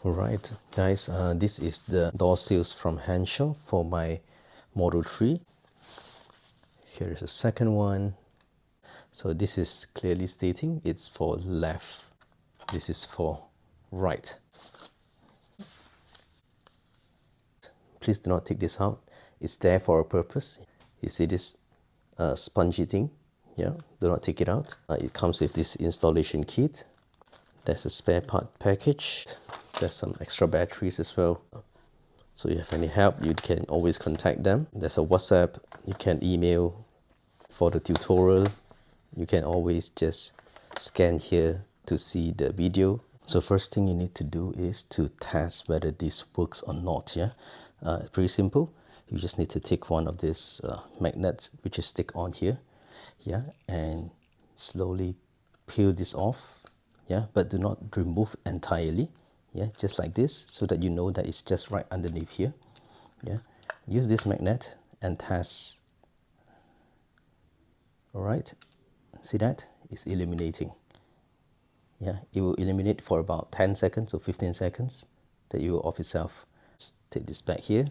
Alright guys, this is the door sills from Hansshow for my Model 3. Here is the second one. So this is clearly stating it's for left. This is for right. Please do not take this out. It's there for a purpose. You see this spongy thing? Yeah, do not take it out. It comes with this installation kit. There's a spare part package. There's some extra batteries as well. So if you have any help, you can always contact them. There's a WhatsApp. You can email for the tutorial. You can always just scan here to see the video. So first thing you need to do is to test whether this works or not. Yeah, pretty simple. You just need to take one of these magnets which is stick on here. Yeah, and slowly peel this off. Yeah, but do not remove entirely. Yeah, just like this, so that you know that it's just right underneath here. Yeah, use this magnet and test. All right, see that? It's illuminating. Yeah, it will illuminate for about 10 seconds or 15 seconds, that you will off itself. Let's take this back here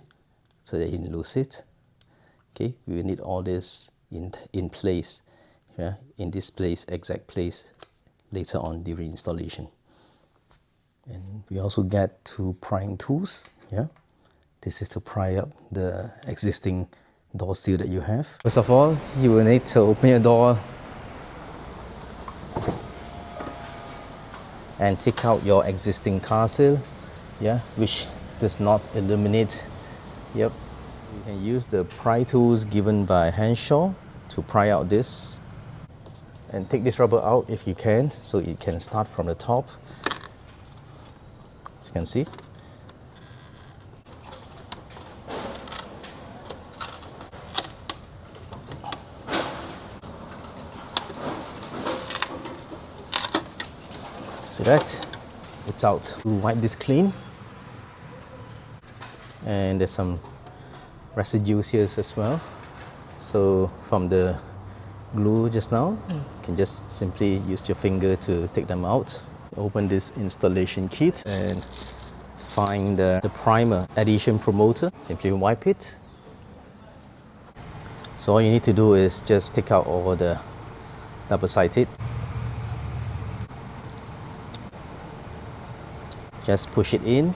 so that you can lose it. Okay, we will need all this in place, yeah, in this place, exact place, later on during installation. And we also get 2 prying tools. Yeah, this is to pry up the existing door seal that you have. First of all, you will need to open your door and take out your existing car seal, yeah, which does not illuminate. Yep, you can use the pry tools given by Hansshow to pry out this, and take this rubber out if you can, so it can start from the top. As you can see, see that? It's out. We'll wipe this clean, and there's some residues here as well. So from the glue just now, you can just simply use your finger to take them out. Open this installation kit and find the primer adhesion promoter. Simply wipe it. So all you need to do is just take out all the double-sided. Just push it in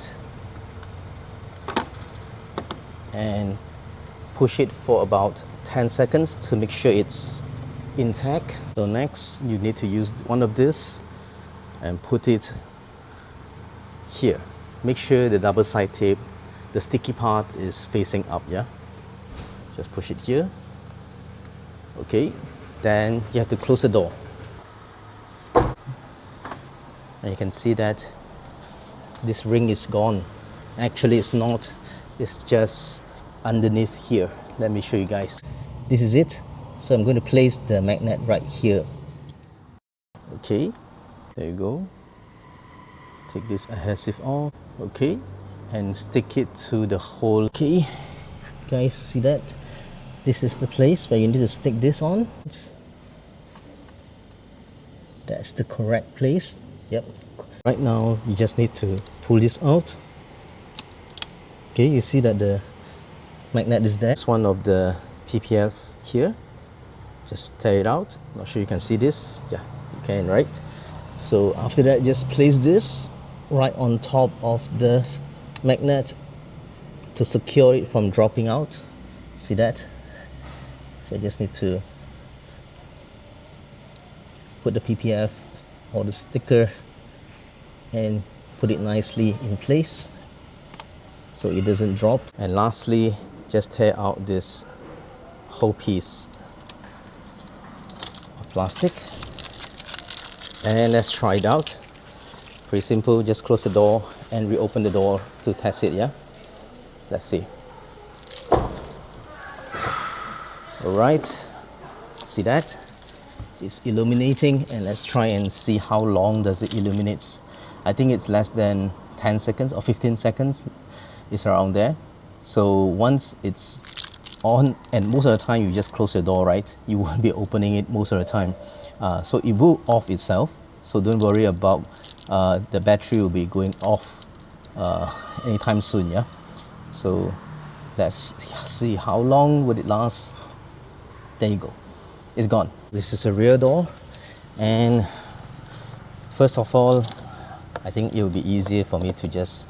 and push it for about 10 seconds to make sure it's intact. So next you need to use one of this and put it here. Make sure the double side tape, the sticky part is facing up. Yeah, just push it here. Okay, then you have to close the door, and you can see that this ring is gone. Actually it's not, it's just underneath here. Let me show you guys. This is it. So I'm going to place the magnet right here. Okay, there you go. Take this adhesive off. Okay, and stick it to the hole. Okay, guys, see that? This is the place where you need to stick this on. That's the correct place. Yep. Right now, you just need to pull this out. Okay, you see that the magnet is there. It's one of the PPF here. Just tear it out. Not sure you can see this. Yeah, you can, right? So after that, just place this right on top of the magnet to secure it from dropping out. See that? So I just need to put the PPF or the sticker and put it nicely in place so it doesn't drop. And lastly, just tear out this whole piece of plastic, and let's try it out. Pretty simple. Just close the door and reopen the door to test it. Yeah, let's see. All right, see that? It's illuminating, and let's try and see how long does it illuminate. I think it's less than 10 seconds or 15 seconds. It's around there. So once it's on, and most of the time you just close your door, right? You won't be opening it most of the time. So it will off itself. So don't worry about the battery will be going off anytime soon. Yeah, so let's see how long would it last. There you go, it's gone. This is a rear door, and first of all, I think it will be easier for me to just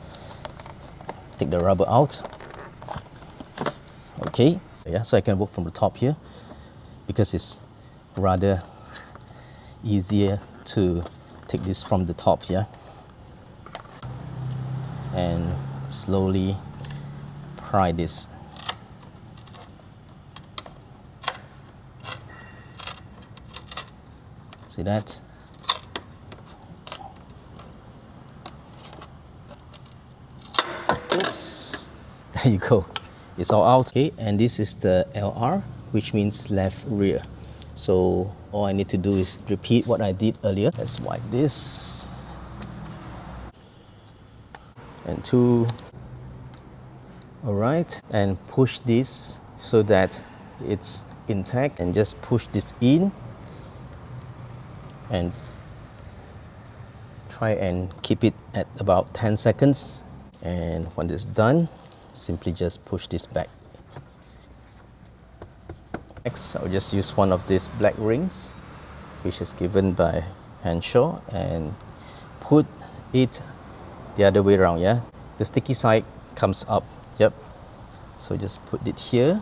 take the rubber out. Okay, yeah, so I can work from the top here because it's rather easier to take this from the top here, and slowly pry this. See that? Oops, there you go, it's all out. Okay, and this is the LR, which means left rear. So all I need to do is repeat what I did earlier. Let's wipe this. And 2. All right, and push this so that it's intact, and just push this in and try and keep it at about 10 seconds. And when it's done, simply just push this back. Next, I'll just use one of these black rings, which is given by Hansshow, and put it the other way around. Yeah, the sticky side comes up. Yep, so just put it here,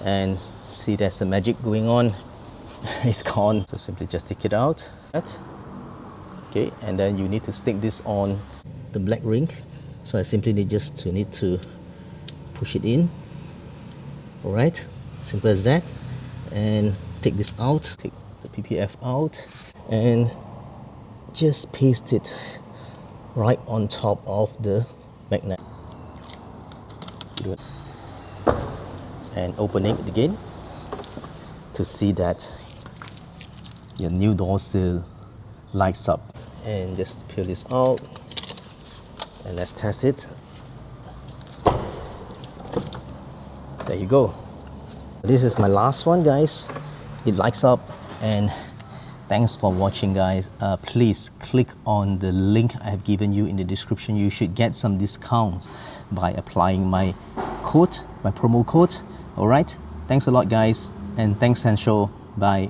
and see there's some magic going on. It's gone. So simply just take it out. Okay, and then you need to stick this on the black ring. So I simply need to push it in. All right, simple as that. And take this out, take the PPF out, and just paste it right on top of the magnet. Good. And opening it again to see that your new door sill lights up. And just peel this out, and let's test it. There you go. This is my last one, guys. It lights up. And thanks for watching, guys. Please click on the link I have given you in the description. You should get some discounts by applying my code, my promo code. All right, thanks a lot, guys, and thanks, Hansshow. Bye.